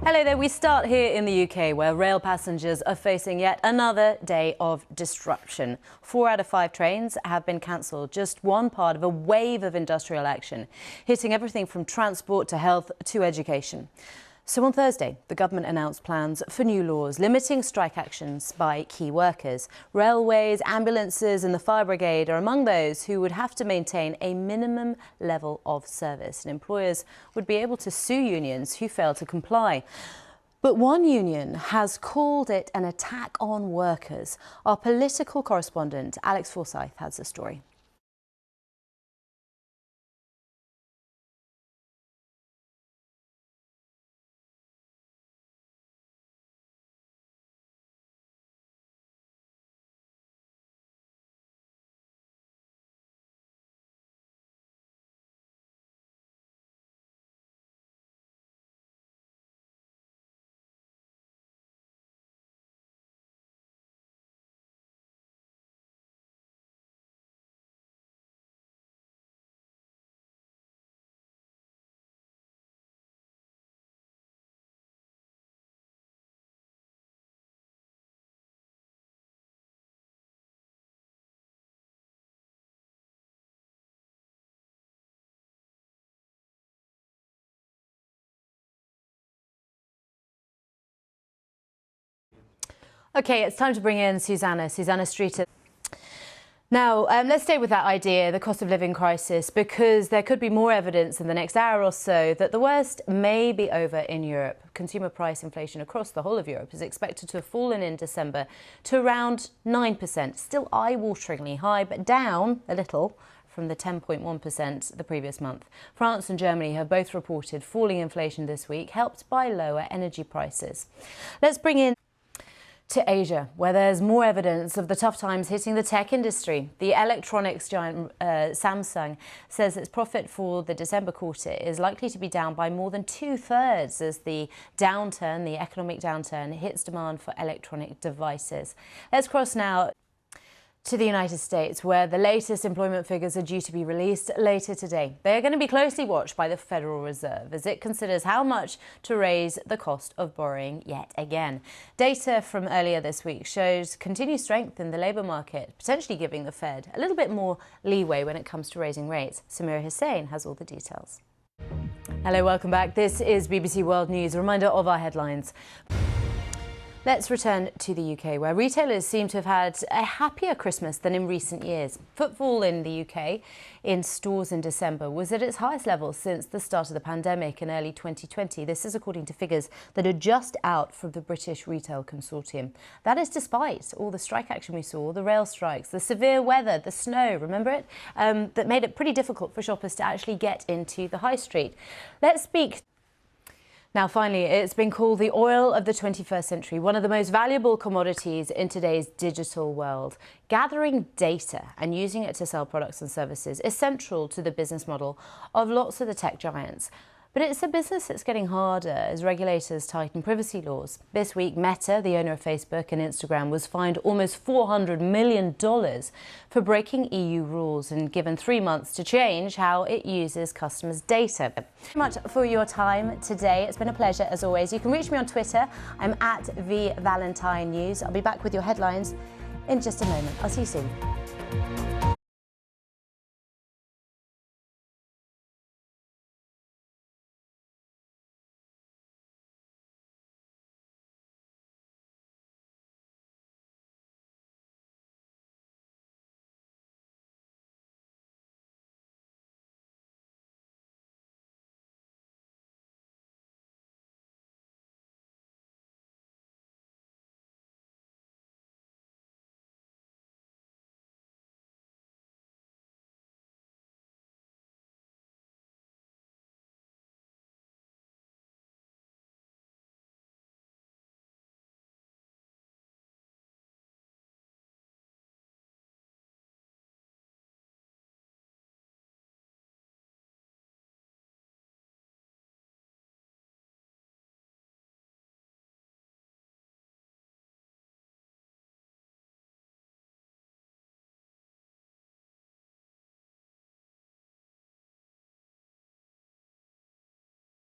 Hello there. We start here in the UK, where rail passengers are facing yet another day of disruption. 4 out of 5 trains have been cancelled, just one part of a wave of industrial action, hitting everything from transport to health to education. So on Thursday, the government announced plans for new laws limiting strike actions by key workers. Railways, ambulances and the fire brigade are among those who would have to maintain a minimum level of service, and employers would be able to sue unions who fail to comply. But one union has called it an attack on workers. Our political correspondent Alex Forsyth has the story. OK, it's time to bring in Susanna Streeter. Now, let's stay with that idea, the cost of living crisis, because there could be more evidence in the next hour or so that the worst may be over in Europe. Consumer price inflation across the whole of Europe is expected to have fallen in December to around 9%. Still eye-wateringly high, but down a little from the 10.1% the previous month. France and Germany have both reported falling inflation this week, helped by lower energy prices. Let's bring in to Asia, where there's more evidence of the tough times hitting the tech industry. The electronics giant Samsung says its profit for the December quarter is likely to be down by more than 2/3 as the economic downturn, hits demand for electronic devices. Let's cross now to the United States, where the latest employment figures are due to be released later today. They are going to be closely watched by the Federal Reserve as it considers how much to raise the cost of borrowing yet again. Data from earlier this week shows continued strength in the labour market, potentially giving the Fed a little bit more leeway when it comes to raising rates. Samira Hussain has all the details. Hello, welcome back. This is BBC World News. A reminder of our headlines. Let's return to the UK, where retailers seem to have had a happier Christmas than in recent years. Footfall in the UK in stores in December was at its highest level since the start of the pandemic in early 2020. This is according to figures that are just out from the British Retail Consortium. That is despite all the strike action we saw, the rail strikes, the severe weather, the snow, remember it? That made it pretty difficult for shoppers to actually get into the high street. Let's speak. Now, finally, it's been called the oil of the 21st century, one of the most valuable commodities in today's digital world. Gathering data and using it to sell products and services is central to the business model of lots of the tech giants. But it's a business that's getting harder as regulators tighten privacy laws. This week, Meta, the owner of Facebook and Instagram, was fined almost $400 million for breaking EU rules and given 3 months to change how it uses customers' data. Thank you much for your time today. It's been a pleasure, as always. You can reach me on Twitter. I'm at Valentine News. I'll be back with your headlines in just a moment. I'll see you soon.